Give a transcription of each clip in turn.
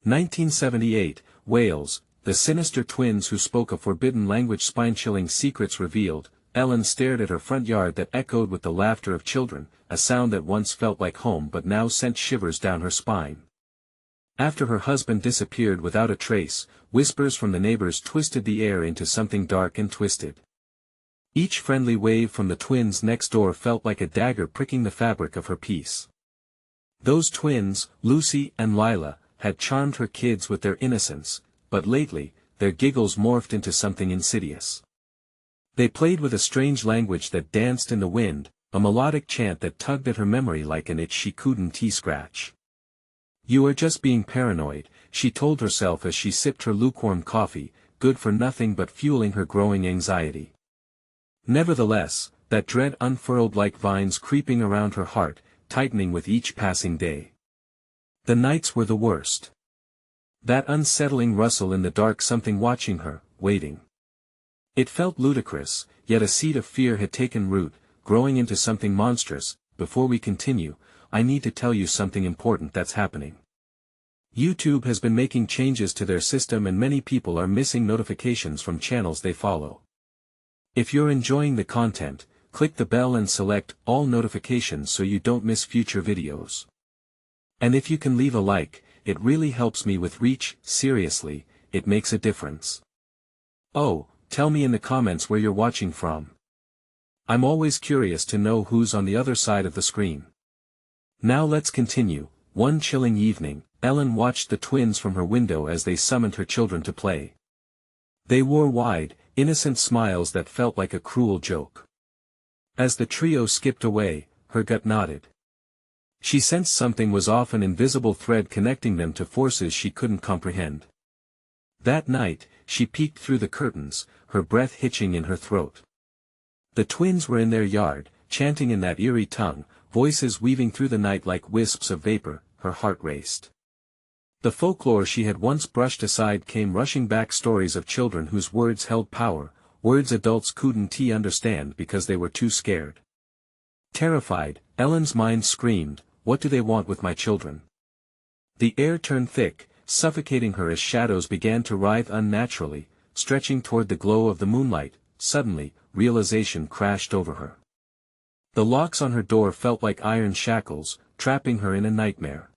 1978, Wales, the sinister twins who spoke a forbidden language. Spine-chilling secrets revealed. Ellen stared at her front yard that echoed with the laughter of children, a sound that once felt like home but now sent shivers down her spine. After her husband disappeared without a trace, whispers from the neighbors twisted the air into something dark and twisted. Each friendly wave from the twins next door felt like a dagger pricking the fabric of her peace. Those twins, Lucy and Lila, had charmed her kids with their innocence, but lately, their giggles morphed into something insidious. They played with a strange language that danced in the wind, a melodic chant that tugged at her memory like an itch she couldn't scratch. "You are just being paranoid," she told herself as she sipped her lukewarm coffee, good for nothing but fueling her growing anxiety. Nevertheless, that dread unfurled like vines creeping around her heart, tightening with each passing day. The nights were the worst. That unsettling rustle in the dark, something watching her, waiting. It felt ludicrous, yet a seed of fear had taken root, growing into something monstrous. Before we continue, I need to tell you something important that's happening. YouTube has been making changes to their system and many people are missing notifications from channels they follow. If you're enjoying the content, click the bell and select all notifications so you don't miss future videos. And if you can leave a like, it really helps me with reach. Seriously, it makes a difference. Oh, tell me in the comments where you're watching from. I'm always curious to know who's on the other side of the screen. Now let's continue. One chilling evening, Ellen watched the twins from her window as they summoned her children to play. They wore wide, innocent smiles that felt like a cruel joke. As the trio skipped away, her gut nodded. She sensed something was off, an invisible thread connecting them to forces she couldn't comprehend. That night, she peeked through the curtains, her breath hitching in her throat. The twins were in their yard, chanting in that eerie tongue, voices weaving through the night like wisps of vapor. Her heart raced. The folklore she had once brushed aside came rushing back, stories of children whose words held power, words adults couldn't understand because they were too scared. Terrified, Ellen's mind screamed, "What do they want with my children?" The air turned thick, suffocating her as shadows began to writhe unnaturally, stretching toward the glow of the moonlight. Suddenly, realization crashed over her. The locks on her door felt like iron shackles, trapping her in a nightmare.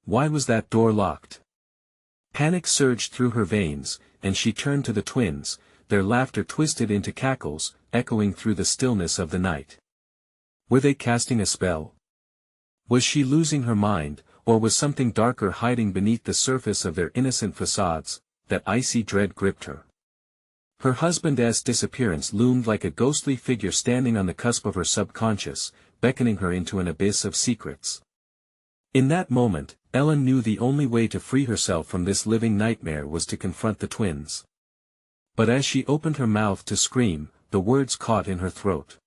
Why was that door locked? Panic surged through her veins, and she turned to the twins, their laughter twisted into cackles, echoing through the stillness of the night. Were they casting a spell? Was she losing her mind, or was something darker hiding beneath the surface of their innocent facades? That icy dread gripped her. Her husband's disappearance loomed like a ghostly figure standing on the cusp of her subconscious, beckoning her into an abyss of secrets. In that moment, Ellen knew the only way to free herself from this living nightmare was to confront the twins. But as she opened her mouth to scream, the words caught in her throat.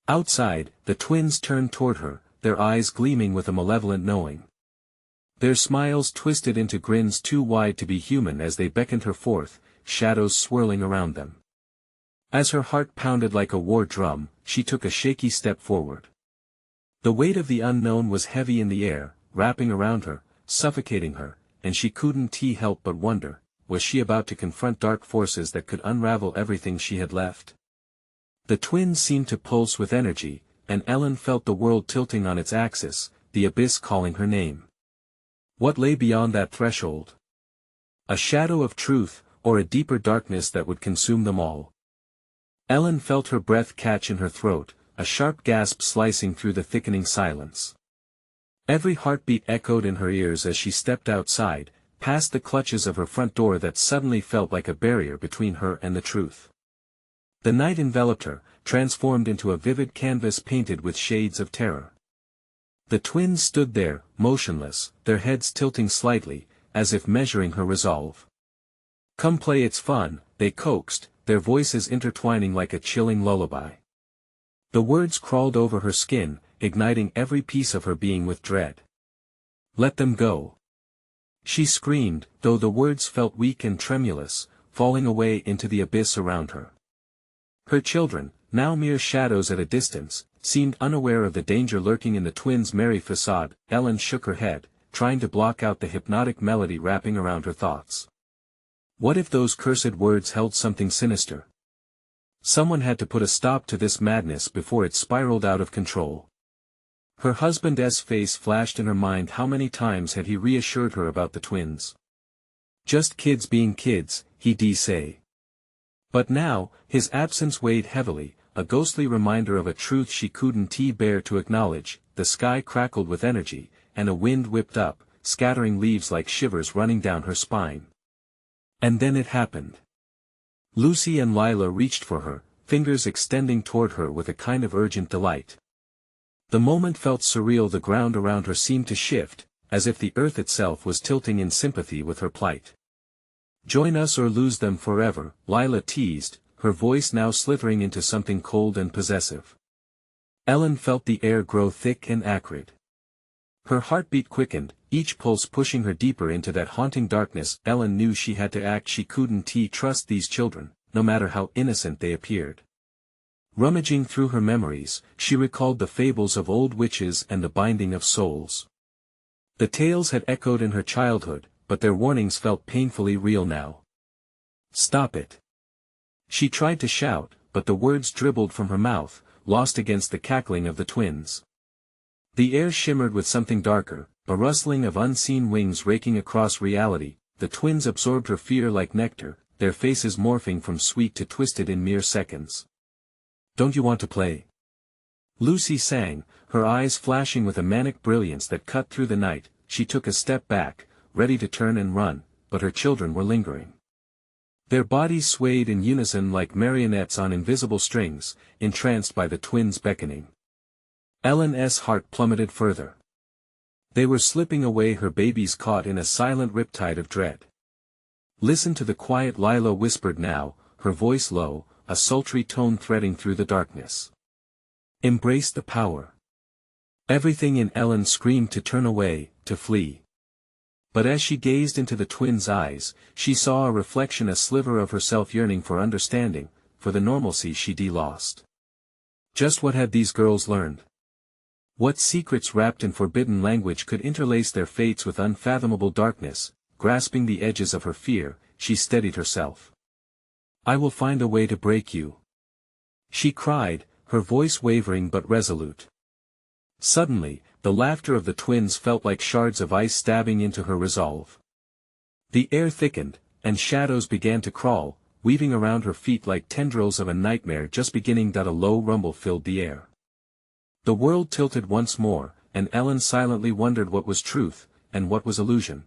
Outside, the twins turned toward her, their eyes gleaming with a malevolent knowing. Their smiles twisted into grins too wide to be human as they beckoned her forth, shadows swirling around them. As her heart pounded like a war drum, she took a shaky step forward. The weight of the unknown was heavy in the air, wrapping around her, suffocating her, and she couldn't help but wonder, was she about to confront dark forces that could unravel everything she had left? The twins seemed to pulse with energy, and Ellen felt the world tilting on its axis, the abyss calling her name. What lay beyond that threshold? A shadow of truth, or a deeper darkness that would consume them all? Ellen felt her breath catch in her throat, a sharp gasp slicing through the thickening silence. Every heartbeat echoed in her ears as she stepped outside, past the clutches of her front door that suddenly felt like a barrier between her and the truth. The night enveloped her, transformed into a vivid canvas painted with shades of terror. The twins stood there, motionless, their heads tilting slightly, as if measuring her resolve. "Come play, it's fun," they coaxed, their voices intertwining like a chilling lullaby. The words crawled over her skin, igniting every piece of her being with dread. "Let them go," she screamed, though the words felt weak and tremulous, falling away into the abyss around her. Her children, now mere shadows at a distance, seemed unaware of the danger lurking in the twins' merry facade. Ellen shook her head, trying to block out the hypnotic melody wrapping around her thoughts. What if those cursed words held something sinister? Someone had to put a stop to this madness before it spiraled out of control. Her husband's face flashed in her mind. How many times had he reassured her about the twins? Just kids being kids, he'd say. But now, his absence weighed heavily, a ghostly reminder of a truth she couldn't bear to acknowledge. The sky crackled with energy, and a wind whipped up, scattering leaves like shivers running down her spine. And then it happened. Lucy and Lila reached for her, fingers extending toward her with a kind of urgent delight. The moment felt surreal. The ground around her seemed to shift, as if the earth itself was tilting in sympathy with her plight. "Join us or lose them forever," Lila teased, her voice now slithering into something cold and possessive. Ellen felt the air grow thick and acrid. Her heartbeat quickened, each pulse pushing her deeper into that haunting darkness. Ellen knew she had to act. She couldn't trust these children, no matter how innocent they appeared. Rummaging through her memories, she recalled the fables of old witches and the binding of souls. The tales had echoed in her childhood, but their warnings felt painfully real now. "Stop it!" She tried to shout, but the words dribbled from her mouth, lost against the cackling of the twins. The air shimmered with something darker, a rustling of unseen wings raking across reality. The twins absorbed her fear like nectar, their faces morphing from sweet to twisted in mere seconds. "Don't you want to play?" Lucy sang, her eyes flashing with a manic brilliance that cut through the night. She took a step back, ready to turn and run, but her children were lingering. Their bodies swayed in unison like marionettes on invisible strings, entranced by the twins' beckoning. Ellen's heart plummeted further. They were slipping away, her babies caught in a silent riptide of dread. "Listen to the quiet," Lila whispered now, her voice low, a sultry tone threading through the darkness. "Embrace the power." Everything in Ellen screamed to turn away, to flee. But as she gazed into the twins' eyes, she saw a reflection, a sliver of herself yearning for understanding, for the normalcy she'd lost. Just what had these girls learned? What secrets wrapped in forbidden language could interlace their fates with unfathomable darkness? Grasping the edges of her fear, she steadied herself. "I will find a way to break you," she cried, her voice wavering but resolute. Suddenly, the laughter of the twins felt like shards of ice stabbing into her resolve. The air thickened, and shadows began to crawl, weaving around her feet like tendrils of a nightmare just beginning. A low rumble filled the air. The world tilted once more, and Ellen silently wondered what was truth, and what was illusion.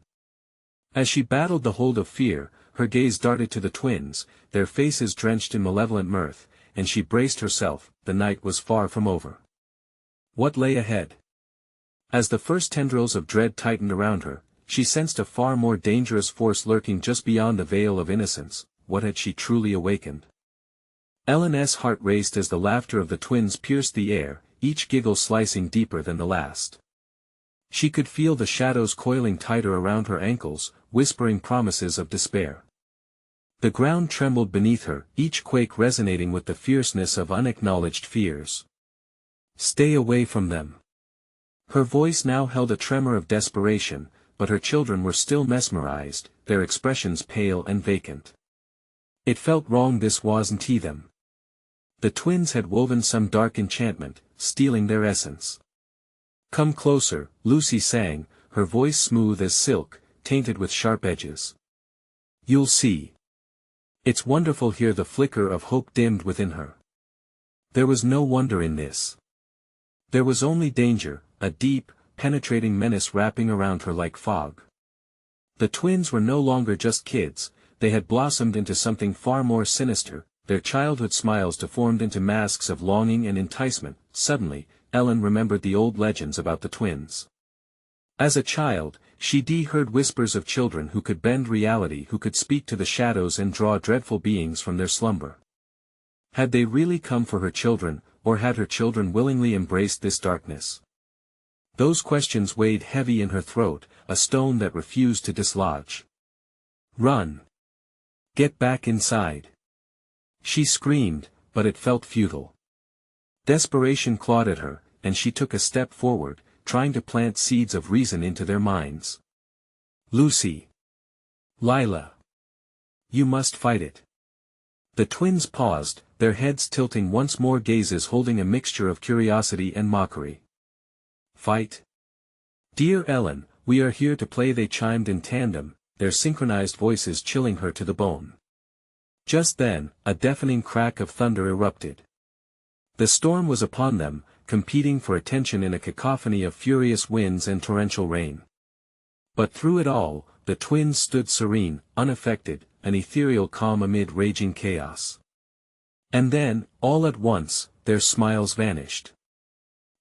As she battled the hold of fear, her gaze darted to the twins, their faces drenched in malevolent mirth, and she braced herself. The night was far from over. What lay ahead? As the first tendrils of dread tightened around her, she sensed a far more dangerous force lurking just beyond the veil of innocence. What had she truly awakened? Ellen's heart raced as the laughter of the twins pierced the air, each giggle slicing deeper than the last. She could feel the shadows coiling tighter around her ankles, whispering promises of despair. The ground trembled beneath her, each quake resonating with the fierceness of unacknowledged fears. "Stay away from them." Her voice now held a tremor of desperation, but her children were still mesmerized, their expressions pale and vacant. It felt wrong. This wasn't them. The twins had woven some dark enchantment, stealing their essence. "Come closer," Lucy sang, her voice smooth as silk, tainted with sharp edges. "You'll see. It's wonderful." Here the flicker of hope dimmed within her. There was no wonder in this. There was only danger, a deep, penetrating menace wrapping around her like fog. The twins were no longer just kids, they had blossomed into something far more sinister, their childhood smiles deformed into masks of longing and enticement. Suddenly, Ellen remembered the old legends about the twins. As a child, she'd heard whispers of children who could bend reality, who could speak to the shadows and draw dreadful beings from their slumber. Had they really come for her children, or had her children willingly embraced this darkness? Those questions weighed heavy in her throat, a stone that refused to dislodge. "Run! Get back inside!" She screamed, but it felt futile. Desperation clawed at her, and she took a step forward, trying to plant seeds of reason into their minds. Lucy. Lila. You must fight it. The twins paused, their heads tilting once more, gazes holding a mixture of curiosity and mockery. Fight? Dear Ellen, we are here to play, they chimed in tandem, their synchronized voices chilling her to the bone. Just then, a deafening crack of thunder erupted. The storm was upon them, competing for attention in a cacophony of furious winds and torrential rain. But through it all, the twins stood serene, unaffected, an ethereal calm amid raging chaos. And then, all at once, their smiles vanished.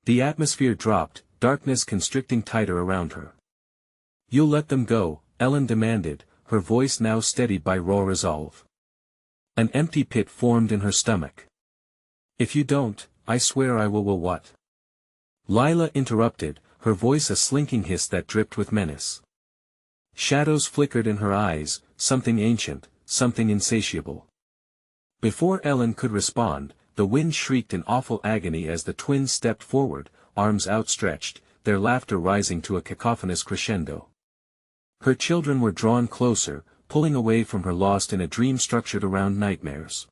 The atmosphere dropped, darkness constricting tighter around her. You'll let them go, Ellen demanded, her voice now steadied by raw resolve. An empty pit formed in her stomach. If you don't, I swear I will what? Lila interrupted, her voice a slinking hiss that dripped with menace. Shadows flickered in her eyes, something ancient, something insatiable. Before Ellen could respond, the wind shrieked in awful agony as the twins stepped forward, arms outstretched, their laughter rising to a cacophonous crescendo. Her children were drawn closer, pulling away from her, lost in a dream structured around nightmares.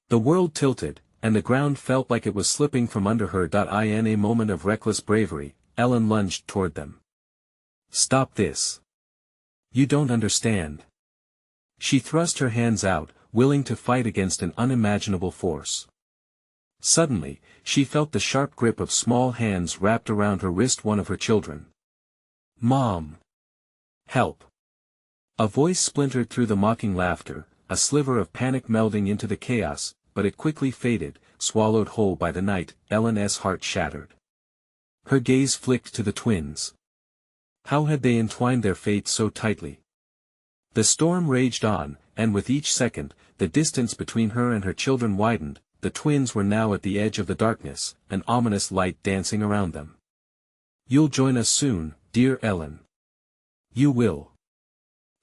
The world tilted, and the ground felt like it was slipping from under her. In a moment of reckless bravery, Ellen lunged toward them. Stop this. You don't understand. She thrust her hands out, willing to fight against an unimaginable force. Suddenly, she felt the sharp grip of small hands wrapped around her wrist. One of her children. Mom! Help! A voice splintered through the mocking laughter, a sliver of panic melding into the chaos, but it quickly faded, swallowed whole by the night. Ellen's heart shattered. Her gaze flicked to the twins. How had they entwined their fate so tightly? The storm raged on, and with each second, the distance between her and her children widened. The twins were now at the edge of the darkness, an ominous light dancing around them. You'll join us soon, dear Ellen. You will.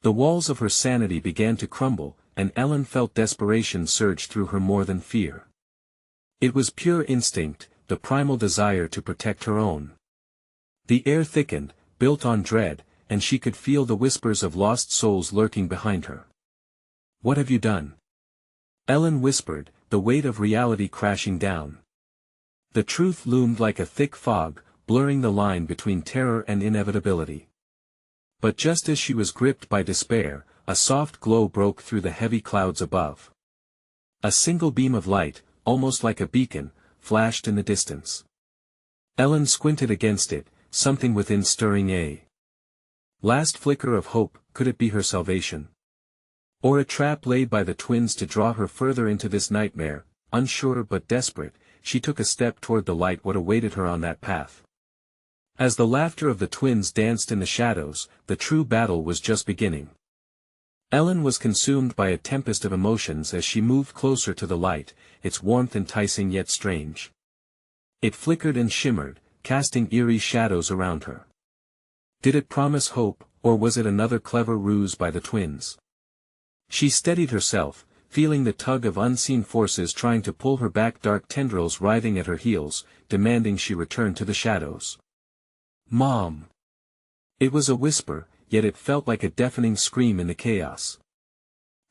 The walls of her sanity began to crumble, and Ellen felt desperation surge through her more than fear. It was pure instinct, the primal desire to protect her own. The air thickened, built on dread, and she could feel the whispers of lost souls lurking behind her. What have you done? Ellen whispered, the weight of reality crashing down. The truth loomed like a thick fog, blurring the line between terror and inevitability. But just as she was gripped by despair, a soft glow broke through the heavy clouds above. A single beam of light, almost like a beacon, flashed in the distance. Ellen squinted against it, something within stirring a last flicker of hope. Could it be her salvation? Or a trap laid by the twins to draw her further into this nightmare? Unsure but desperate, she took a step toward the light. What awaited her on that path? As the laughter of the twins danced in the shadows, the true battle was just beginning. Ellen was consumed by a tempest of emotions as she moved closer to the light, its warmth enticing yet strange. It flickered and shimmered, casting eerie shadows around her. Did it promise hope, or was it another clever ruse by the twins? She steadied herself, feeling the tug of unseen forces trying to pull her back, dark tendrils writhing at her heels, demanding she return to the shadows. Mom! It was a whisper, yet it felt like a deafening scream in the chaos.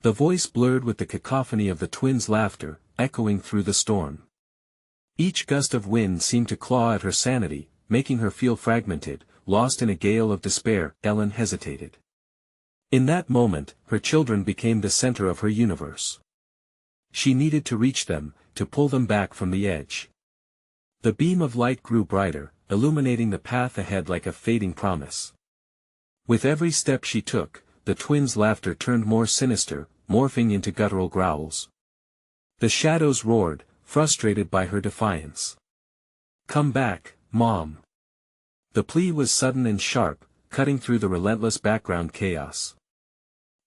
The voice blurred with the cacophony of the twins' laughter, echoing through the storm. Each gust of wind seemed to claw at her sanity, making her feel fragmented, lost in a gale of despair. Ellen hesitated. In that moment, her children became the center of her universe. She needed to reach them, to pull them back from the edge. The beam of light grew brighter, illuminating the path ahead like a fading promise. With every step she took, the twins' laughter turned more sinister, morphing into guttural growls. The shadows roared, frustrated by her defiance. Come back, Mom! The plea was sudden and sharp, cutting through the relentless background chaos.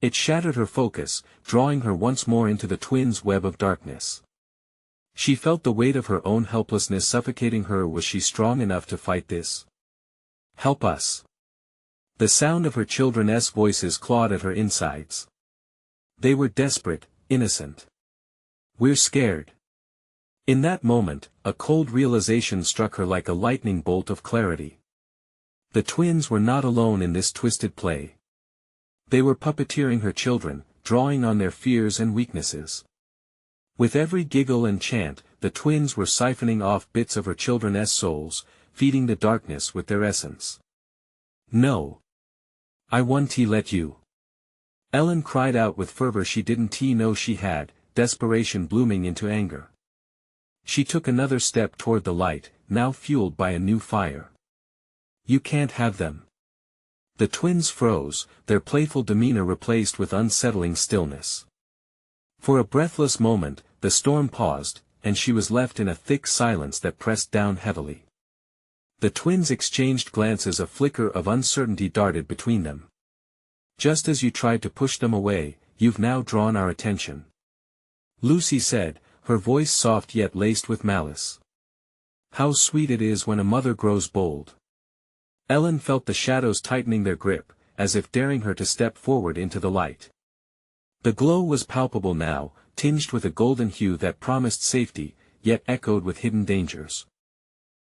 It shattered her focus, drawing her once more into the twins' web of darkness. She felt the weight of her own helplessness suffocating her. Was she strong enough to fight this? Help us! The sound of her children's voices clawed at her insides. They were desperate, innocent. We're scared. In that moment, a cold realization struck her like a lightning bolt of clarity. The twins were not alone in this twisted play. They were puppeteering her children, drawing on their fears and weaknesses. With every giggle and chant, the twins were siphoning off bits of her children's souls, feeding the darkness with their essence. No. I won't let you. Ellen cried out with fervor she didn't know she had, desperation blooming into anger. She took another step toward the light, now fueled by a new fire. You can't have them. The twins froze, their playful demeanor replaced with unsettling stillness. For a breathless moment, the storm paused, and she was left in a thick silence that pressed down heavily. The twins exchanged glances, a flicker of uncertainty darted between them. Just as you tried to push them away, you've now drawn our attention. Lucy said, her voice soft yet laced with malice. How sweet it is when a mother grows bold. Ellen felt the shadows tightening their grip, as if daring her to step forward into the light. The glow was palpable now, tinged with a golden hue that promised safety, yet echoed with hidden dangers.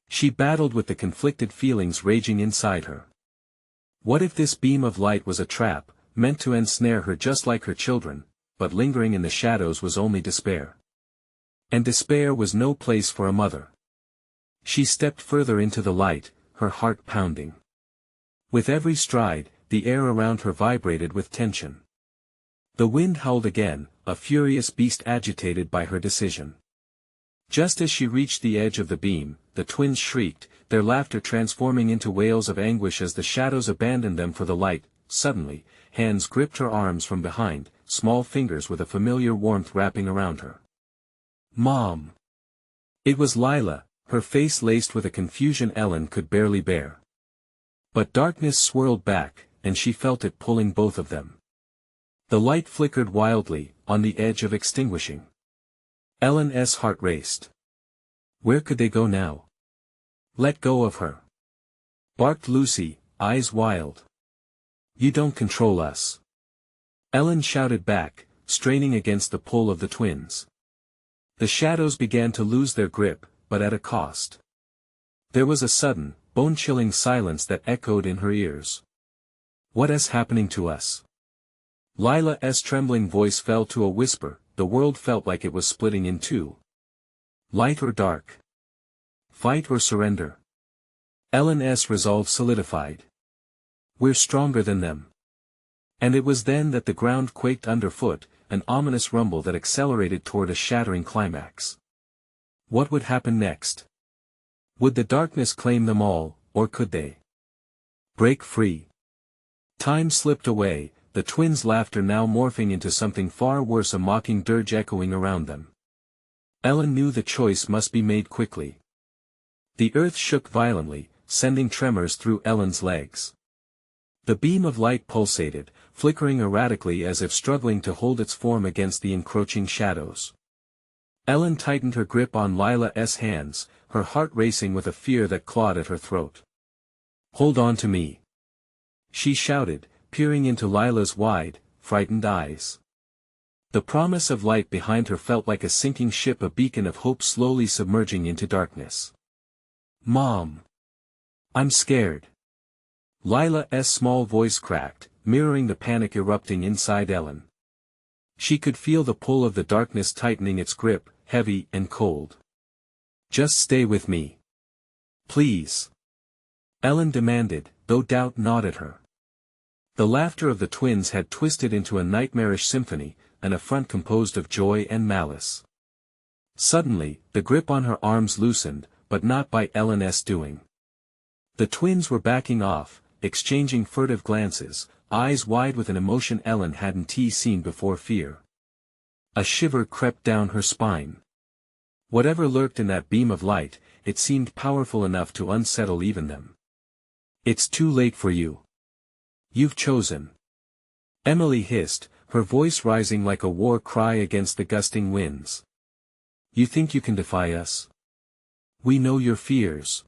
She battled with the conflicted feelings raging inside her. What if this beam of light was a trap, meant to ensnare her just like her children, but lingering in the shadows was only despair? And despair was no place for a mother. She stepped further into the light, her heart pounding. With every stride, the air around her vibrated with tension. The wind howled again, a furious beast agitated by her decision. Just as she reached the edge of the beam, the twins shrieked, their laughter transforming into wails of anguish as the shadows abandoned them for the light. Suddenly, hands gripped her arms from behind, small fingers with a familiar warmth wrapping around her. Mom! It was Lila, her face laced with a confusion Ellen could barely bear. But darkness swirled back, and she felt it pulling both of them. The light flickered wildly, on the edge of extinguishing. Ellen's heart raced. Where could they go now? Let go of her! Barked Lucy, eyes wild. You don't control us! Ellen shouted back, straining against the pull of the twins. The shadows began to lose their grip, but at a cost. There was a sudden, bone-chilling silence that echoed in her ears. What is happening to us? Lila's trembling voice fell to a whisper, the world felt like it was splitting in two. Light or dark? Fight or surrender? Ellen's resolve solidified. We're stronger than them. And it was then that the ground quaked underfoot, an ominous rumble that accelerated toward a shattering climax. What would happen next? Would the darkness claim them all, or could they break free? Time slipped away, the twins' laughter now morphing into something far worse, a mocking dirge echoing around them. Ellen knew the choice must be made quickly. The earth shook violently, sending tremors through Ellen's legs. The beam of light pulsated, flickering erratically as if struggling to hold its form against the encroaching shadows. Ellen tightened her grip on Lila's hands, her heart racing with a fear that clawed at her throat. Hold on to me! She shouted, peering into Lila's wide, frightened eyes. The promise of light behind her felt like a sinking ship, a beacon of hope slowly submerging into darkness. Mom! I'm scared. Lila's small voice cracked, mirroring the panic erupting inside Ellen. She could feel the pull of the darkness tightening its grip, heavy and cold. Just stay with me. Please. Ellen demanded, though doubt gnawed at her. The laughter of the twins had twisted into a nightmarish symphony, an affront composed of joy and malice. Suddenly, the grip on her arms loosened, but not by Ellen's doing. The twins were backing off, exchanging furtive glances, eyes wide with an emotion Ellen hadn't seen before: fear. A shiver crept down her spine. Whatever lurked in that beam of light, it seemed powerful enough to unsettle even them. It's too late for you. You've chosen. Emily hissed, her voice rising like a war cry against the gusting winds. You think you can defy us? We know your fears.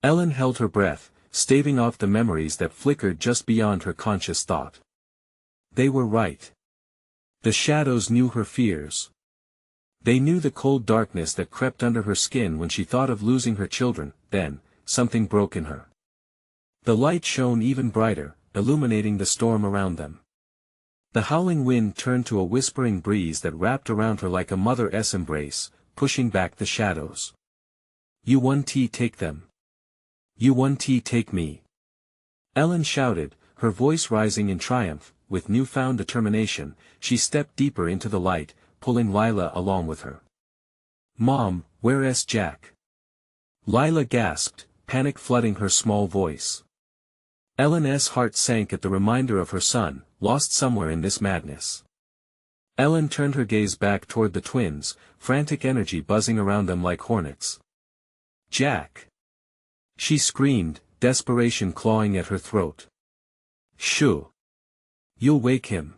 Ellen held her breath, staving off the memories that flickered just beyond her conscious thought. They were right. The shadows knew her fears. They knew the cold darkness that crept under her skin when she thought of losing her children. Then, something broke in her. The light shone even brighter, illuminating the storm around them. The howling wind turned to a whispering breeze that wrapped around her like a mother's embrace, pushing back the shadows. "You want to take them. You want to take me." Ellen shouted, her voice rising in triumph. With newfound determination, she stepped deeper into the light, pulling Lila along with her. "Mom, where's Jack?" Lila gasped, panic flooding her small voice. Ellen's heart sank at the reminder of her son, lost somewhere in this madness. Ellen turned her gaze back toward the twins, frantic energy buzzing around them like hornets. "Jack!" she screamed, desperation clawing at her throat. "Shoo! You'll wake him."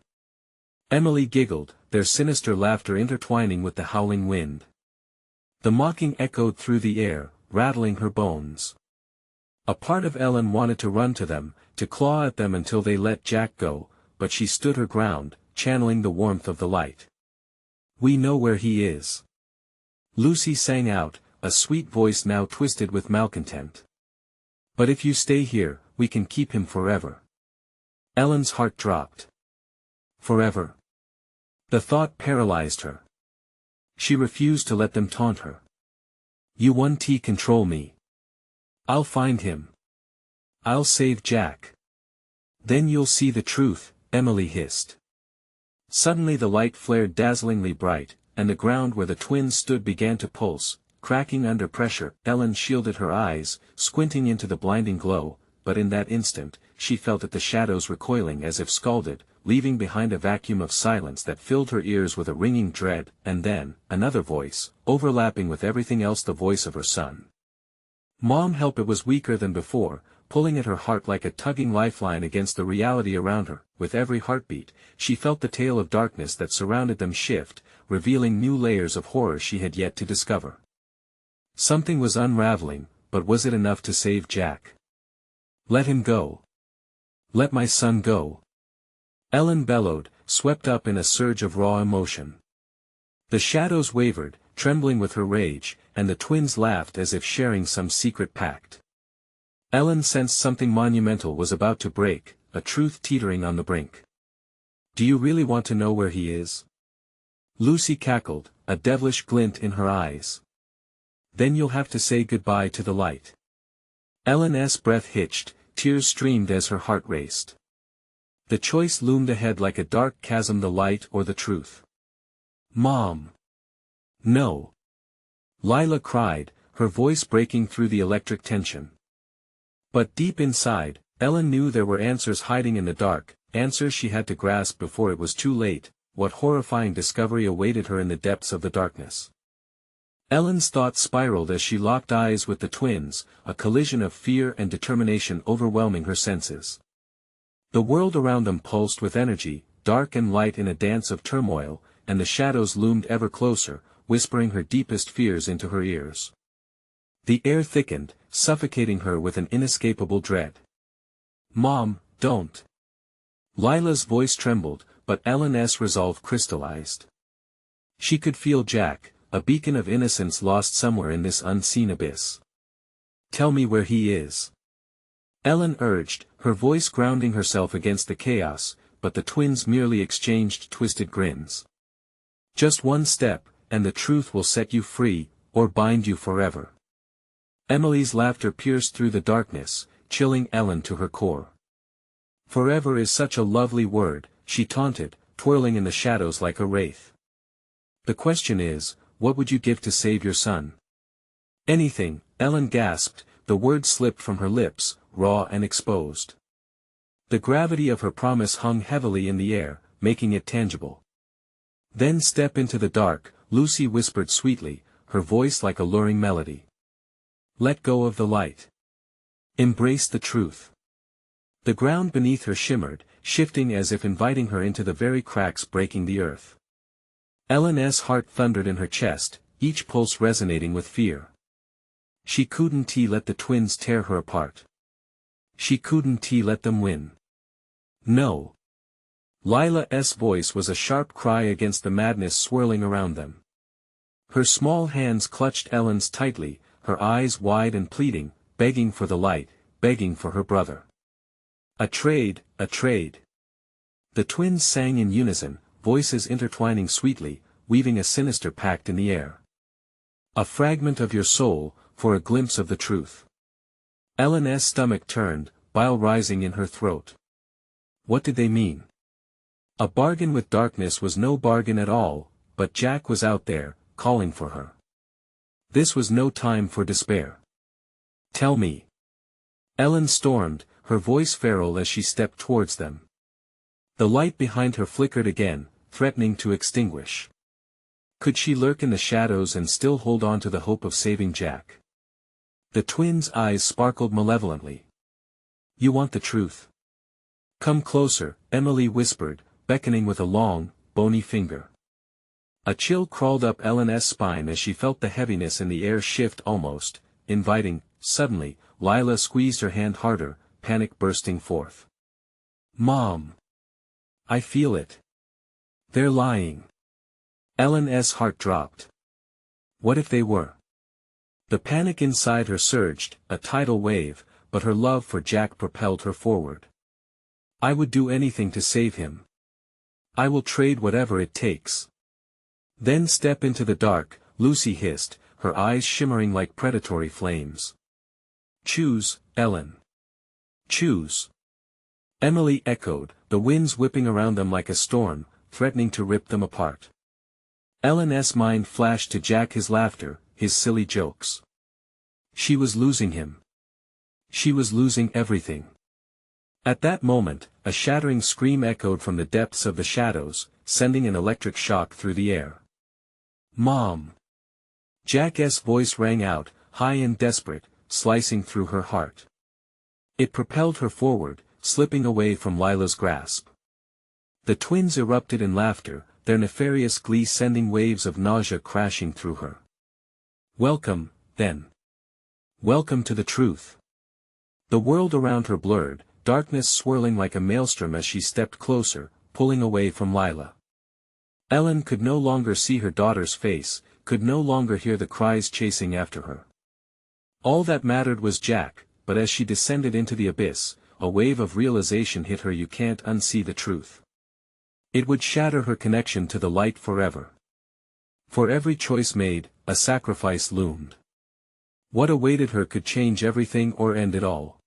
Emily giggled, their sinister laughter intertwining with the howling wind. The mocking echoed through the air, rattling her bones. A part of Ellen wanted to run to them, to claw at them until they let Jack go, but she stood her ground, channeling the warmth of the light. "We know where he is," Lucy sang out, a sweet voice now twisted with malcontent. "But if you stay here, we can keep him forever." Ellen's heart dropped. Forever. The thought paralyzed her. She refused to let them taunt her. "You want to control me. I'll find him. I'll save Jack. Then you'll see the truth," Emily hissed. Suddenly the light flared dazzlingly bright, and the ground where the twins stood began to pulse, cracking under pressure. Ellen shielded her eyes, squinting into the blinding glow, but in that instant, she felt at the shadows recoiling as if scalded, leaving behind a vacuum of silence that filled her ears with a ringing dread, and then, another voice, overlapping with everything else, the voice of her son. "Mom, help!" It was weaker than before, pulling at her heart like a tugging lifeline against the reality around her. With every heartbeat, she felt the tail of darkness that surrounded them shift, revealing new layers of horror she had yet to discover. Something was unraveling, but was it enough to save Jack? "Let him go. Let my son go." Ellen bellowed, swept up in a surge of raw emotion. The shadows wavered, trembling with her rage, and the twins laughed as if sharing some secret pact. Ellen sensed something monumental was about to break, a truth teetering on the brink. "Do you really want to know where he is?" Lucy cackled, a devilish glint in her eyes. "Then you'll have to say goodbye to the light." Ellen's breath hitched, tears streamed as her heart raced. The choice loomed ahead like a dark chasm, the light or the truth. "Mom! No!" Lila cried, her voice breaking through the electric tension. But deep inside, Ellen knew there were answers hiding in the dark, answers she had to grasp before it was too late. What horrifying discovery awaited her in the depths of the darkness? Ellen's thoughts spiraled as she locked eyes with the twins, a collision of fear and determination overwhelming her senses. The world around them pulsed with energy, dark and light in a dance of turmoil, and the shadows loomed ever closer, whispering her deepest fears into her ears. The air thickened, suffocating her with an inescapable dread. "Mom, don't!" Lila's voice trembled, but Ellen's resolve crystallized. She could feel Jack, a beacon of innocence lost somewhere in this unseen abyss. "Tell me where he is," Ellen urged, her voice grounding herself against the chaos, but the twins merely exchanged twisted grins. "Just one step, and the truth will set you free, or bind you forever." Emily's laughter pierced through the darkness, chilling Ellen to her core. "Forever is such a lovely word," she taunted, twirling in the shadows like a wraith. "The question is, what would you give to save your son?" "Anything," Ellen gasped, the words slipped from her lips, raw and exposed. The gravity of her promise hung heavily in the air, making it tangible. "Then step into the dark," Lucy whispered sweetly, her voice like a luring melody. "Let go of the light. Embrace the truth." The ground beneath her shimmered, shifting as if inviting her into the very cracks breaking the earth. Ellen's heart thundered in her chest, each pulse resonating with fear. She couldn't let the twins tear her apart. She couldn't let them win. No. Lila's voice was a sharp cry against the madness swirling around them. Her small hands clutched Ellen's tightly, her eyes wide and pleading, begging for the light, begging for her brother. A trade, a trade. The twins sang in unison, voices intertwining sweetly, weaving a sinister pact in the air. A fragment of your soul, for a glimpse of the truth. Ellen's stomach turned, bile rising in her throat. What did they mean? A bargain with darkness was no bargain at all, but Jack was out there, calling for her. This was no time for despair. Tell me. Ellen stormed, her voice feral as she stepped towards them. The light behind her flickered again, threatening to extinguish. Could she lurk in the shadows and still hold on to the hope of saving Jack? The twins' eyes sparkled malevolently. You want the truth? Come closer, Emily whispered, beckoning with a long, bony finger. A chill crawled up Ellen's spine as she felt the heaviness in the air shift almost, inviting. Suddenly, Lila squeezed her hand harder, panic bursting forth. Mom! I feel it. They're lying. Ellen's heart dropped. What if they were? The panic inside her surged, a tidal wave, but her love for Jack propelled her forward. I would do anything to save him. I will trade whatever it takes. Then step into the dark, Lucy hissed, her eyes shimmering like predatory flames. Choose, Ellen. Choose. Emily echoed, the winds whipping around them like a storm, threatening to rip them apart. Ellen's mind flashed to Jack, his laughter, his silly jokes. She was losing him. She was losing everything. At that moment, a shattering scream echoed from the depths of the shadows, sending an electric shock through the air. Mom! Jack's voice rang out, high and desperate, slicing through her heart. It propelled her forward, slipping away from Lila's grasp. The twins erupted in laughter, their nefarious glee sending waves of nausea crashing through her. Welcome, then. Welcome to the truth. The world around her blurred, darkness swirling like a maelstrom as she stepped closer, pulling away from Lila. Ellen could no longer see her daughter's face, could no longer hear the cries chasing after her. All that mattered was Jack, but as she descended into the abyss, a wave of realization hit her. You can't unsee the truth. It would shatter her connection to the light forever. For every choice made, a sacrifice loomed. What awaited her could change everything or end it all.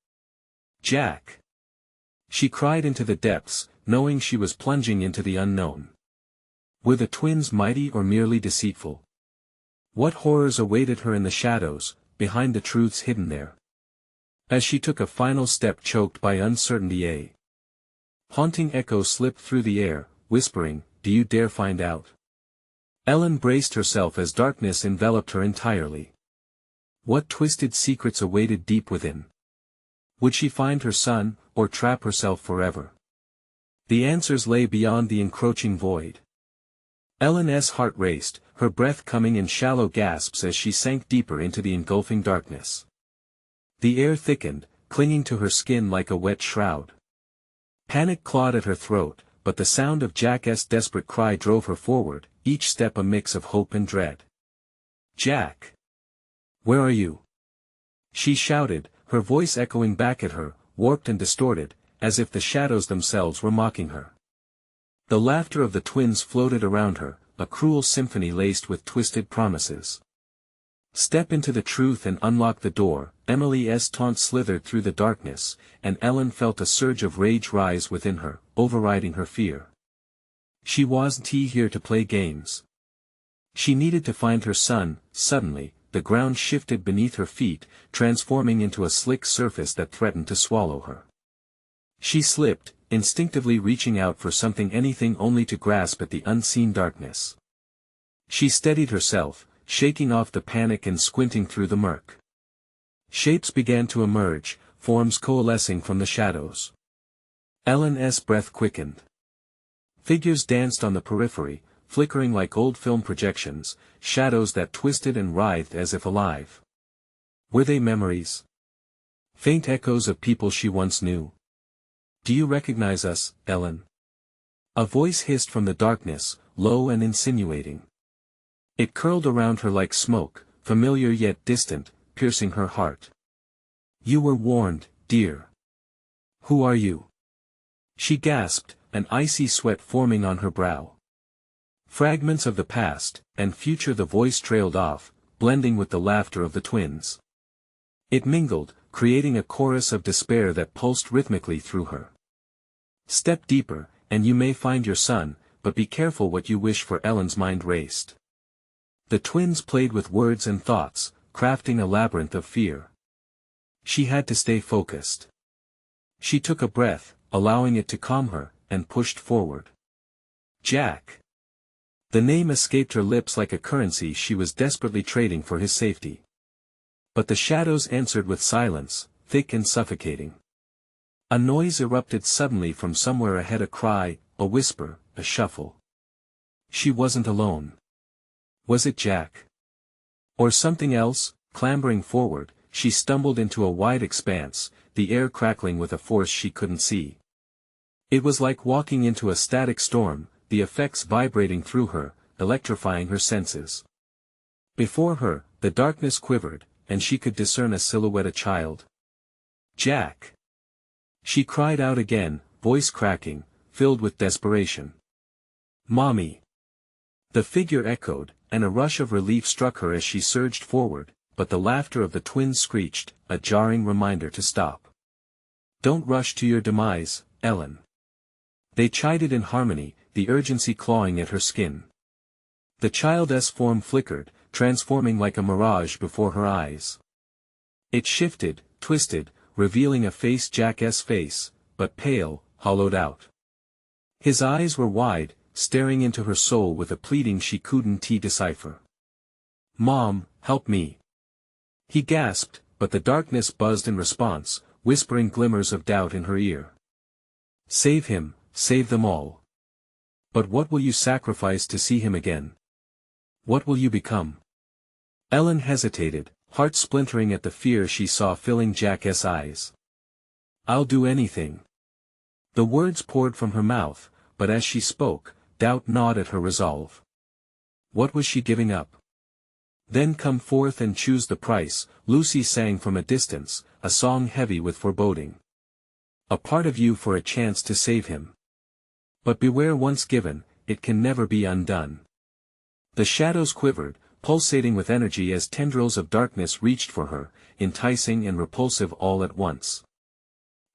Jack! She cried into the depths, knowing she was plunging into the unknown. Were the twins mighty or merely deceitful? What horrors awaited her in the shadows, behind the truths hidden there? As she took a final step choked by uncertainty, a haunting echo slipped through the air, whispering, "Do you dare find out?" Ellen braced herself as darkness enveloped her entirely. What twisted secrets awaited deep within? Would she find her son, or trap herself forever? The answers lay beyond the encroaching void. Ellen's heart raced, her breath coming in shallow gasps as she sank deeper into the engulfing darkness. The air thickened, clinging to her skin like a wet shroud. Panic clawed at her throat, but the sound of Jack's desperate cry drove her forward, each step a mix of hope and dread. Jack! Where are you? She shouted, her voice echoing back at her, warped and distorted, as if the shadows themselves were mocking her. The laughter of the twins floated around her, a cruel symphony laced with twisted promises. Step into the truth and unlock the door. Emily's taunt slithered through the darkness, and Ellen felt a surge of rage rise within her, overriding her fear. She wasn't here to play games. She needed to find her son. Suddenly, the ground shifted beneath her feet, transforming into a slick surface that threatened to swallow her. She slipped, instinctively reaching out for something, anything, only to grasp at the unseen darkness. She steadied herself, shaking off the panic and squinting through the murk. Shapes began to emerge, forms coalescing from the shadows. Ellen's breath quickened. Figures danced on the periphery, flickering like old film projections, shadows that twisted and writhed as if alive. Were they memories? Faint echoes of people she once knew. Do you recognize us, Ellen? A voice hissed from the darkness, low and insinuating. It curled around her like smoke, familiar yet distant, piercing her heart. You were warned, dear. Who are you? She gasped, an icy sweat forming on her brow. Fragments of the past and future, the voice trailed off, blending with the laughter of the twins. It mingled, creating a chorus of despair that pulsed rhythmically through her. Step deeper, and you may find your son, but be careful what you wish for. Ellen's mind raced. The twins played with words and thoughts, crafting a labyrinth of fear. She had to stay focused. She took a breath, allowing it to calm her, and pushed forward. Jack. The name escaped her lips like a currency she was desperately trading for his safety. But the shadows answered with silence, thick and suffocating. A noise erupted suddenly from somewhere ahead, a cry, a whisper, a shuffle. She wasn't alone. Was it Jack? Or something else? Clambering forward, she stumbled into a wide expanse, the air crackling with a force she couldn't see. It was like walking into a static storm, the effects vibrating through her, electrifying her senses. Before her, the darkness quivered, and she could discern a silhouette, a child. Jack! She cried out again, voice cracking, filled with desperation. Mommy! The figure echoed, and a rush of relief struck her as she surged forward, but the laughter of the twins screeched, a jarring reminder to stop. Don't rush to your demise, Ellen. They chided in harmony, the urgency clawing at her skin. The child's form flickered, transforming like a mirage before her eyes. It shifted, twisted, revealing a face, Jack's face, but pale, hollowed out. His eyes were wide, staring into her soul with a pleading she couldn't decipher. Mom, help me. He gasped, but the darkness buzzed in response, whispering glimmers of doubt in her ear. Save him, save them all. But what will you sacrifice to see him again? What will you become? Ellen hesitated, heart splintering at the fear she saw filling Jack's eyes. I'll do anything. The words poured from her mouth, but as she spoke, doubt gnawed at her resolve. What was she giving up? Then come forth and choose the price, Lucy sang from a distance, a song heavy with foreboding. A part of you for a chance to save him. But beware, once given, it can never be undone. The shadows quivered, pulsating with energy as tendrils of darkness reached for her, enticing and repulsive all at once.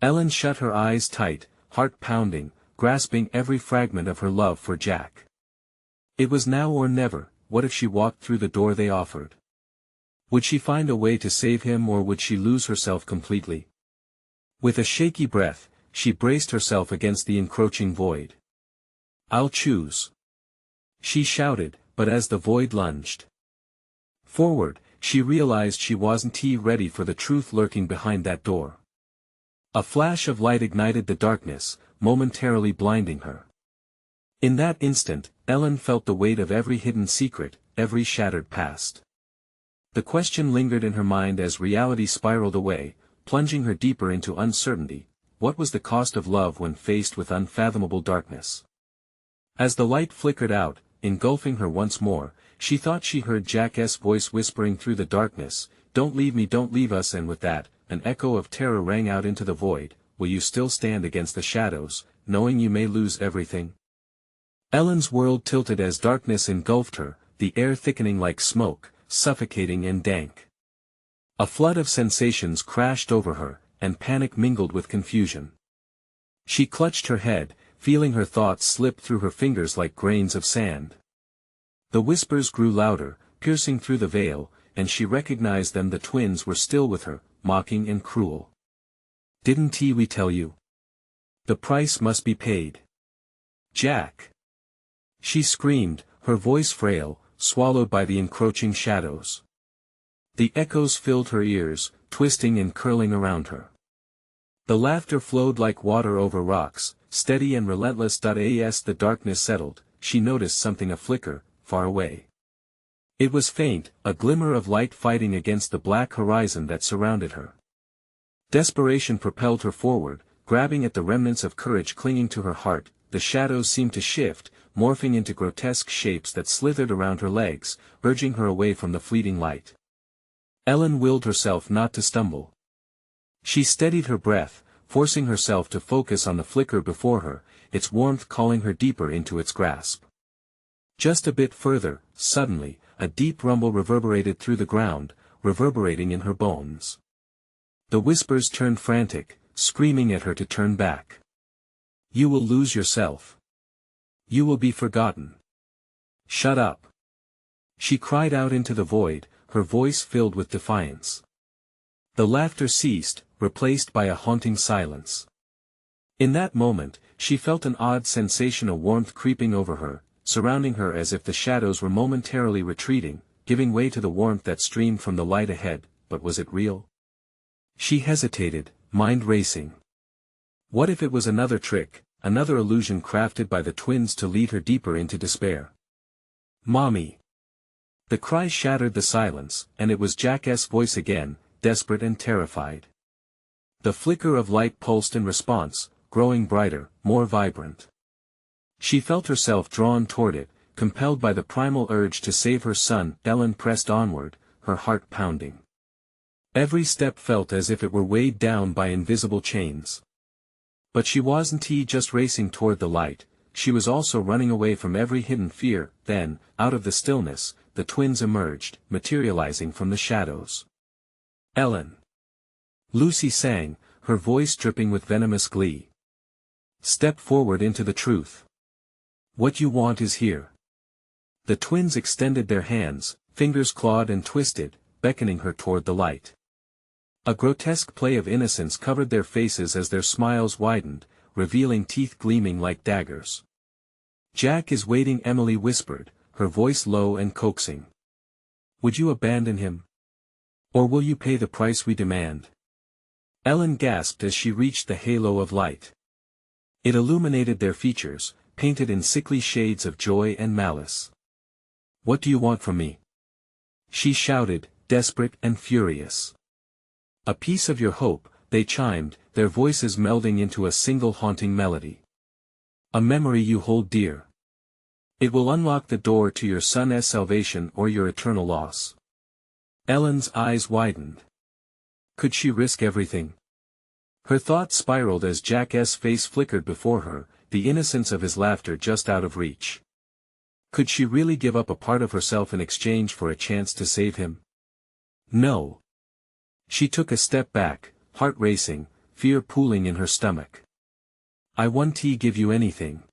Ellen shut her eyes tight, heart pounding, grasping every fragment of her love for Jack. It was now or never. What if she walked through the door they offered? Would she find a way to save him, or would she lose herself completely? With a shaky breath, she braced herself against the encroaching void. I'll choose. She shouted, but as the void lunged forward, she realized she wasn't ready for the truth lurking behind that door. A flash of light ignited the darkness, momentarily blinding her. In that instant, Ellen felt the weight of every hidden secret, every shattered past. The question lingered in her mind as reality spiraled away, plunging her deeper into uncertainty. What was the cost of love when faced with unfathomable darkness? As the light flickered out, engulfing her once more, she thought she heard Jack's voice whispering through the darkness, "Don't leave me, don't leave us," and with that, an echo of terror rang out into the void. Will you still stand against the shadows, knowing you may lose everything? Ellen's world tilted as darkness engulfed her, the air thickening like smoke, suffocating and dank. A flood of sensations crashed over her, and panic mingled with confusion. She clutched her head, feeling her thoughts slip through her fingers like grains of sand. The whispers grew louder, piercing through the veil, and she recognized them. The twins were still with her, mocking and cruel. Didn't we tell you? The price must be paid. Jack! She screamed, her voice frail, swallowed by the encroaching shadows. The echoes filled her ears, twisting and curling around her. The laughter flowed like water over rocks, steady and relentless. As the darkness settled, she noticed something, a flicker, far away. It was faint, a glimmer of light fighting against the black horizon that surrounded her. Desperation propelled her forward, grabbing at the remnants of courage clinging to her heart. The shadows seemed to shift, morphing into grotesque shapes that slithered around her legs, urging her away from the fleeting light. Ellen willed herself not to stumble. She steadied her breath, forcing herself to focus on the flicker before her, its warmth calling her deeper into its grasp. Just a bit further, suddenly, a deep rumble reverberated through the ground, reverberating in her bones. The whispers turned frantic, screaming at her to turn back. You will lose yourself. You will be forgotten. Shut up. She cried out into the void, her voice filled with defiance. The laughter ceased, replaced by a haunting silence. In that moment, she felt an odd sensation of warmth creeping over her, surrounding her as if the shadows were momentarily retreating, giving way to the warmth that streamed from the light ahead, but was it real? She hesitated, mind racing. What if it was another trick, another illusion crafted by the twins to lead her deeper into despair? Mommy! The cry shattered the silence, and it was Jack's voice again, desperate and terrified. The flicker of light pulsed in response, growing brighter, more vibrant. She felt herself drawn toward it, compelled by the primal urge to save her son. Ellen pressed onward, her heart pounding. Every step felt as if it were weighed down by invisible chains. But she wasn't just racing toward the light, she was also running away from every hidden fear. Then, out of the stillness, the twins emerged, materializing from the shadows. Ellen! Lucy sang, her voice dripping with venomous glee. Step forward into the truth. What you want is here. The twins extended their hands, fingers clawed and twisted, beckoning her toward the light. A grotesque play of innocence covered their faces as their smiles widened, revealing teeth gleaming like daggers. Jack is waiting, Emily whispered, her voice low and coaxing. Would you abandon him? Or will you pay the price we demand? Ellen gasped as she reached the halo of light. It illuminated their features, painted in sickly shades of joy and malice. What do you want from me? She shouted, desperate and furious. A piece of your hope, they chimed, their voices melding into a single haunting melody. A memory you hold dear. It will unlock the door to your son's salvation or your eternal loss. Ellen's eyes widened. Could she risk everything? Her thoughts spiraled as Jack's face flickered before her, the innocence of his laughter just out of reach. Could she really give up a part of herself in exchange for a chance to save him? No. She took a step back, heart racing, fear pooling in her stomach. I won't give you anything.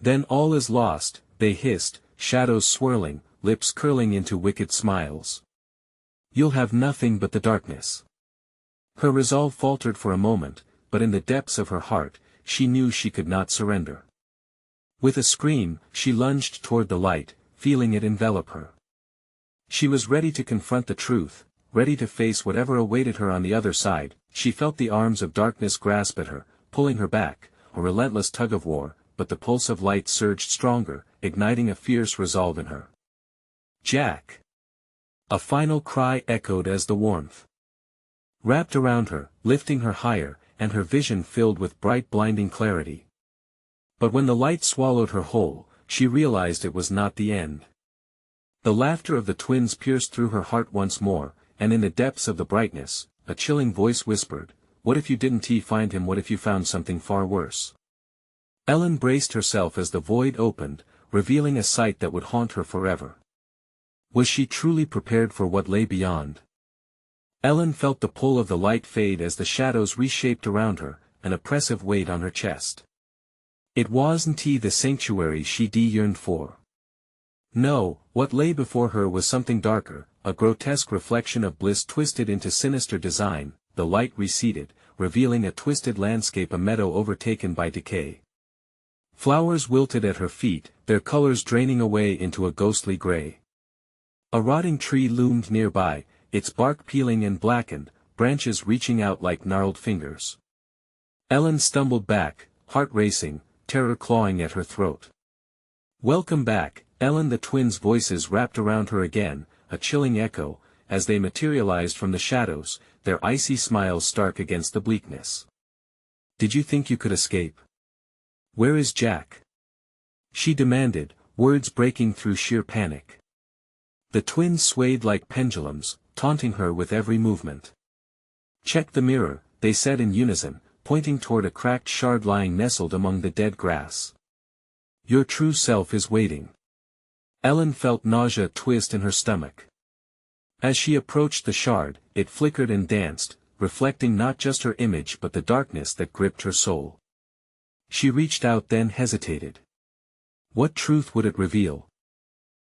Then all is lost, they hissed, shadows swirling, lips curling into wicked smiles. You'll have nothing but the darkness. Her resolve faltered for a moment, but in the depths of her heart, she knew she could not surrender. With a scream, she lunged toward the light, feeling it envelop her. She was ready to confront the truth, ready to face whatever awaited her on the other side. She felt the arms of darkness grasp at her, pulling her back, a relentless tug-of-war, but the pulse of light surged stronger, igniting a fierce resolve in her. Jack! A final cry echoed as the warmth wrapped around her, lifting her higher, and her vision filled with bright blinding clarity. But when the light swallowed her whole, she realized it was not the end. The laughter of the twins pierced through her heart once more, and in the depths of the brightness, a chilling voice whispered, what if you didn't find him? What if you found something far worse? Ellen braced herself as the void opened, revealing a sight that would haunt her forever. Was she truly prepared for what lay beyond? Ellen felt the pull of the light fade as the shadows reshaped around her, an oppressive weight on her chest. It wasn't the sanctuary she yearned for. No, what lay before her was something darker, a grotesque reflection of bliss twisted into sinister design. The light receded, revealing a twisted landscape, a meadow overtaken by decay. Flowers wilted at her feet, their colors draining away into a ghostly gray. A rotting tree loomed nearby, its bark peeling and blackened, branches reaching out like gnarled fingers. Ellen stumbled back, heart racing, terror clawing at her throat. Welcome back, Ellen. The twins' voices wrapped around her again, a chilling echo, as they materialized from the shadows, their icy smiles stark against the bleakness. Did you think you could escape? Where is Jack? She demanded, words breaking through sheer panic. The twins swayed like pendulums, taunting her with every movement. Check the mirror, they said in unison, pointing toward a cracked shard lying nestled among the dead grass. Your true self is waiting. Ellen felt nausea twist in her stomach. As she approached the shard, it flickered and danced, reflecting not just her image but the darkness that gripped her soul. She reached out then hesitated. What truth would it reveal?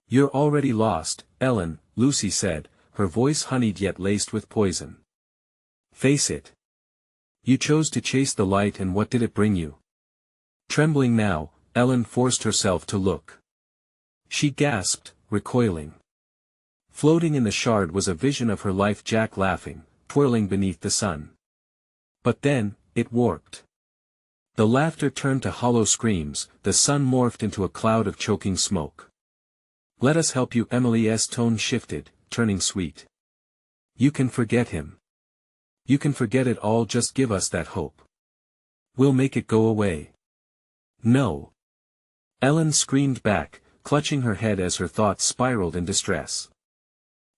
You're already lost, Ellen, Lucy said, her voice honeyed yet laced with poison. Face it. You chose to chase the light, and what did it bring you? Trembling now, Ellen forced herself to look. She gasped, recoiling. Floating in the shard was a vision of her life, Jack laughing, twirling beneath the sun. But then, it warped. The laughter turned to hollow screams, the sun morphed into a cloud of choking smoke. Let us help you, Emily's tone shifted, turning sweet. You can forget him. You can forget it all, just give us that hope. We'll make it go away. No. Ellen screamed back, clutching her head as her thoughts spiraled in distress.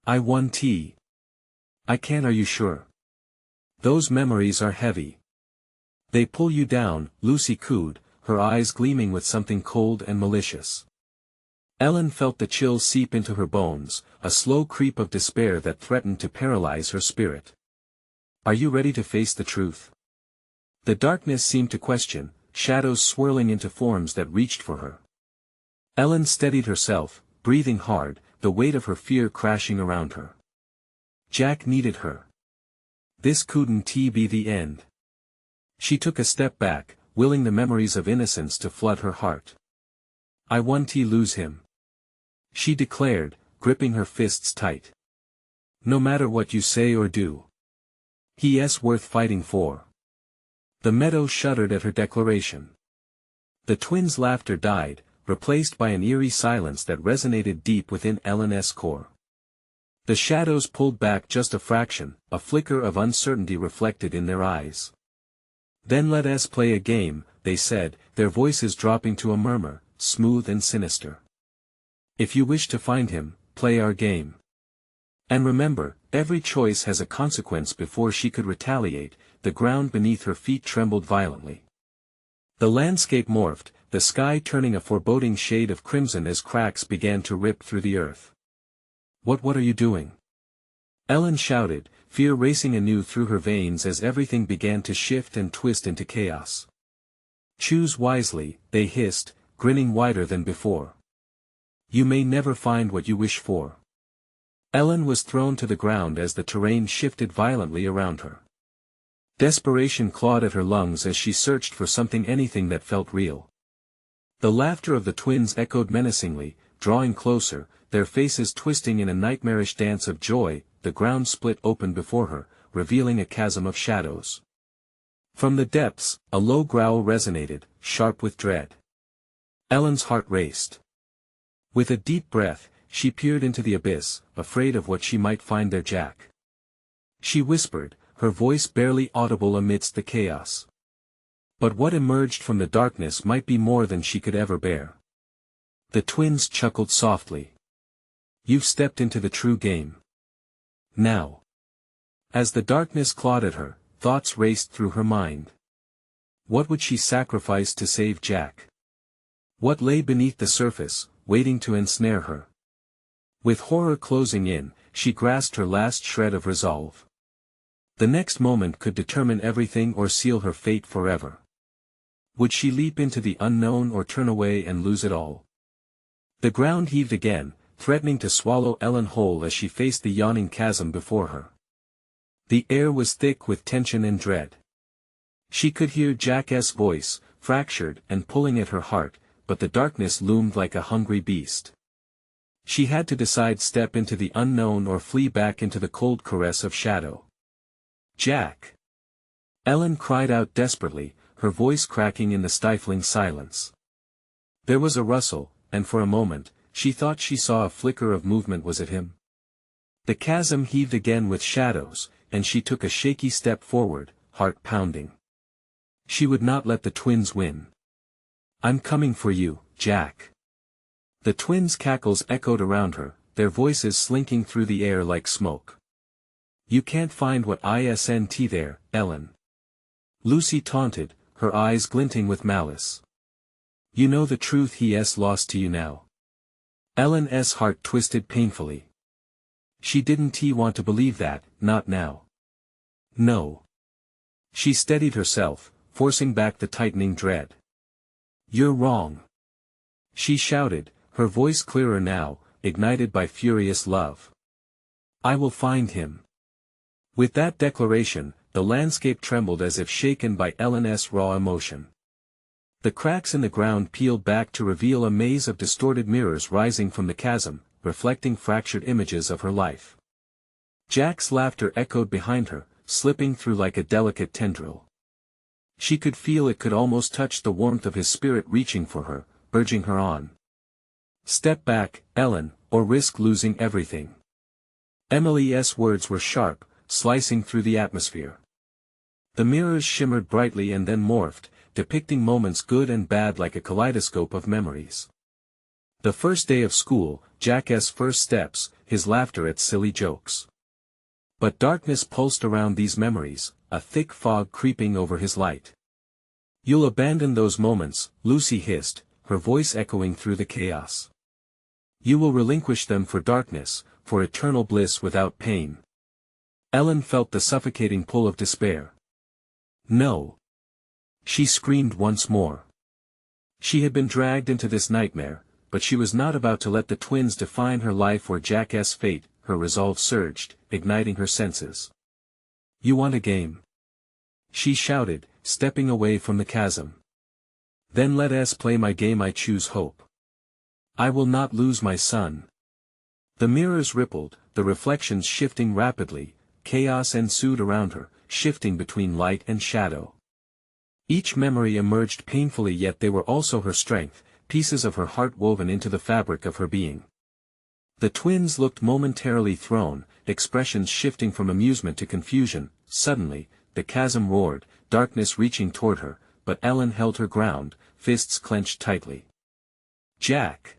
I want tea. I can't, are you sure? Those memories are heavy. They pull you down, Lucy cooed, her eyes gleaming with something cold and malicious. Ellen felt the chill seep into her bones, a slow creep of despair that threatened to paralyze her spirit. Are you ready to face the truth? The darkness seemed to question, shadows swirling into forms that reached for her. Ellen steadied herself, breathing hard, the weight of her fear crashing around her. Jack needed her. This couldn't be the end. She took a step back, willing the memories of innocence to flood her heart. I want to lose him. She declared, gripping her fists tight. No matter what you say or do. He's worth fighting for. The meadow shuddered at her declaration. The twins' laughter died, replaced by an eerie silence that resonated deep within Ellen's core. The shadows pulled back just a fraction, a flicker of uncertainty reflected in their eyes. Then let us play a game, they said, their voices dropping to a murmur, smooth and sinister. If you wish to find him, play our game. And remember, every choice has a consequence. Before she could retaliate, the ground beneath her feet trembled violently. The landscape morphed, the sky turning a foreboding shade of crimson as cracks began to rip through the earth. What are you doing? Ellen shouted, fear racing anew through her veins as everything began to shift and twist into chaos. Choose wisely, they hissed, grinning wider than before. You may never find what you wish for. Ellen was thrown to the ground as the terrain shifted violently around her. Desperation clawed at her lungs as she searched for something, anything that felt real. The laughter of the twins echoed menacingly, drawing closer, their faces twisting in a nightmarish dance of joy. The ground split open before her, revealing a chasm of shadows. From the depths, a low growl resonated, sharp with dread. Ellen's heart raced. With a deep breath, she peered into the abyss, afraid of what she might find there. Jack. She whispered, her voice barely audible amidst the chaos. But what emerged from the darkness might be more than she could ever bear. The twins chuckled softly. You've stepped into the true game. Now. As the darkness clawed at her, thoughts raced through her mind. What would she sacrifice to save Jack? What lay beneath the surface, waiting to ensnare her? With horror closing in, she grasped her last shred of resolve. The next moment could determine everything or seal her fate forever. Would she leap into the unknown or turn away and lose it all? The ground heaved again, threatening to swallow Ellen whole as she faced the yawning chasm before her. The air was thick with tension and dread. She could hear Jack's voice, fractured and pulling at her heart, but the darkness loomed like a hungry beast. She had to decide: step into the unknown or flee back into the cold caress of shadow. Jack! Ellen cried out desperately, her voice cracking in the stifling silence. There was a rustle, and for a moment, she thought she saw a flicker of movement. Was it him? The chasm heaved again with shadows, and she took a shaky step forward, heart pounding. She would not let the twins win. I'm coming for you, Jack. The twins' cackles echoed around her, their voices slinking through the air like smoke. You can't find what isn't there, Ellen. Lucy taunted, her eyes glinting with malice. You know the truth he's lost to you now. Ellen's heart twisted painfully. She didn't want to believe that, not now. No. She steadied herself, forcing back the tightening dread. You're wrong. She shouted, her voice clearer now, ignited by furious love. I will find him. With that declaration, the landscape trembled as if shaken by Ellen's raw emotion. The cracks in the ground peeled back to reveal a maze of distorted mirrors rising from the chasm, reflecting fractured images of her life. Jack's laughter echoed behind her, slipping through like a delicate tendril. She could feel it could almost touch the warmth of his spirit reaching for her, urging her on. Step back, Ellen, or risk losing everything. Emily's words were sharp, slicing through the atmosphere. The mirrors shimmered brightly and then morphed, depicting moments good and bad like a kaleidoscope of memories. The first day of school, Jack's first steps, his laughter at silly jokes. But darkness pulsed around these memories, a thick fog creeping over his light. You'll abandon those moments, Lucy hissed, her voice echoing through the chaos. You will relinquish them for darkness, for eternal bliss without pain. Ellen felt the suffocating pull of despair. No. She screamed once more. She had been dragged into this nightmare, but she was not about to let the twins define her life or Jack's fate. Her resolve surged, igniting her senses. You want a game? She shouted, stepping away from the chasm. Then let us play my game. I choose hope. I will not lose my son. The mirrors rippled, the reflections shifting rapidly, chaos ensued around her, shifting between light and shadow. Each memory emerged painfully, yet they were also her strength, pieces of her heart woven into the fabric of her being. The twins looked momentarily thrown, expressions shifting from amusement to confusion. Suddenly, the chasm roared, darkness reaching toward her, but Ellen held her ground, fists clenched tightly. Jack!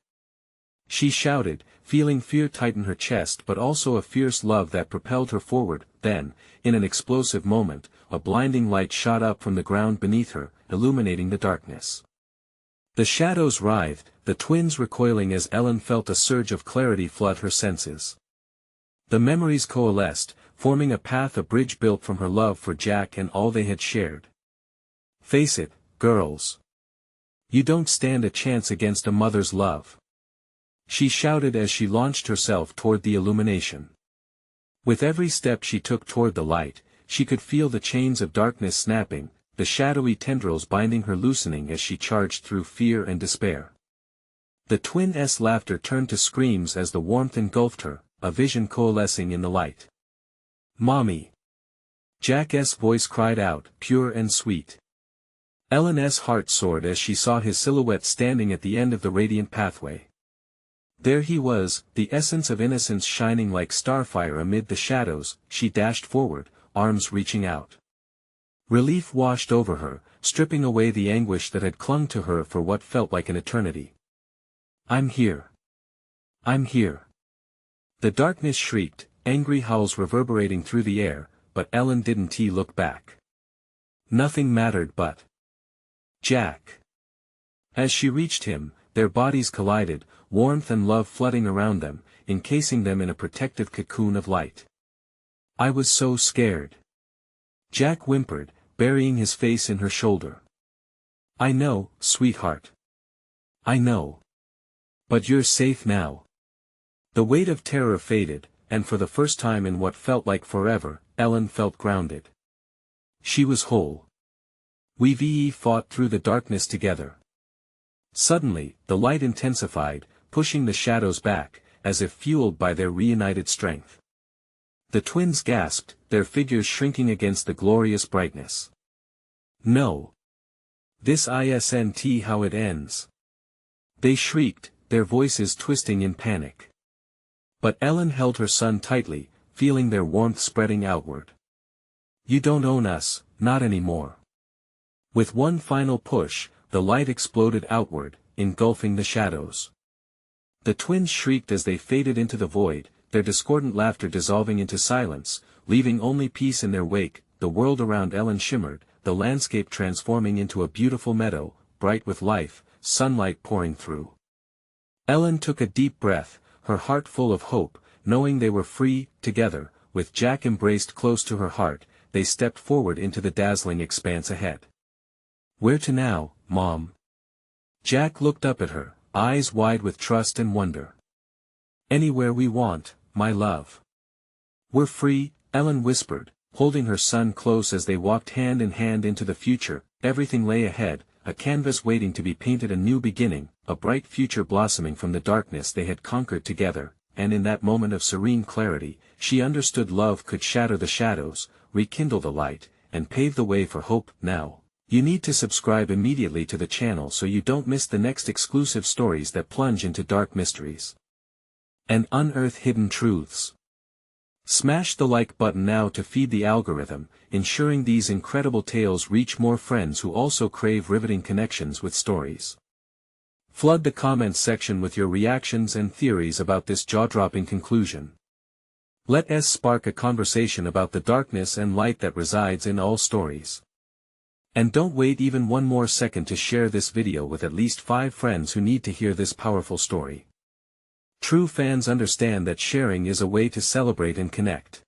She shouted, feeling fear tighten her chest but also a fierce love that propelled her forward. Then, in an explosive moment, a blinding light shot up from the ground beneath her, illuminating the darkness. The shadows writhed, the twins recoiling as Ellen felt a surge of clarity flood her senses. The memories coalesced, forming a path, a bridge built from her love for Jack and all they had shared. Face it, girls. You don't stand a chance against a mother's love. She shouted as she launched herself toward the illumination. With every step she took toward the light, she could feel the chains of darkness snapping, the shadowy tendrils binding her loosening as she charged through fear and despair. The twins' laughter turned to screams as the warmth engulfed her, a vision coalescing in the light. Mommy! Jack's voice cried out, pure and sweet. Ellen's heart soared as she saw his silhouette standing at the end of the radiant pathway. There he was, the essence of innocence shining like starfire amid the shadows. She dashed forward, arms reaching out. Relief washed over her, stripping away the anguish that had clung to her for what felt like an eternity. I'm here. I'm here. The darkness shrieked, angry howls reverberating through the air, but Ellen didn't look back. Nothing mattered but Jack. As she reached him, their bodies collided, warmth and love flooding around them, encasing them in a protective cocoon of light. I was so scared. Jack whimpered, burying his face in her shoulder. I know, sweetheart. I know. But you're safe now. The weight of terror faded, and for the first time in what felt like forever, Ellen felt grounded. She was whole. We fought through the darkness together. Suddenly, the light intensified, pushing the shadows back, as if fueled by their reunited strength. The twins gasped, their figures shrinking against the glorious brightness. No. This isn't how it ends. They shrieked, their voices twisting in panic. But Ellen held her son tightly, feeling their warmth spreading outward. You don't own us, not anymore. With one final push, the light exploded outward, engulfing the shadows. The twins shrieked as they faded into the void, their discordant laughter dissolving into silence, leaving only peace in their wake. The world around Ellen shimmered, the landscape transforming into a beautiful meadow, bright with life, sunlight pouring through. Ellen took a deep breath, her heart full of hope, knowing they were free. Together, with Jack embraced close to her heart, they stepped forward into the dazzling expanse ahead. "Where to now, Mom?" Jack looked up at her, eyes wide with trust and wonder. "Anywhere we want, my love. We're free," Ellen whispered, holding her son close as they walked hand in hand into the future. Everything lay ahead, a canvas waiting to be painted, a new beginning, a bright future blossoming from the darkness they had conquered together, and in that moment of serene clarity, she understood love could shatter the shadows, rekindle the light, and pave the way for hope. Now, you need to subscribe immediately to the channel so you don't miss the next exclusive stories that plunge into dark mysteries and unearth hidden truths. Smash the like button now to feed the algorithm, ensuring these incredible tales reach more friends who also crave riveting connections with stories. Flood the comments section with your reactions and theories about this jaw-dropping conclusion. Let us spark a conversation about the darkness and light that resides in all stories. And don't wait even one more second to share this video with at least 5 friends who need to hear this powerful story. True fans understand that sharing is a way to celebrate and connect.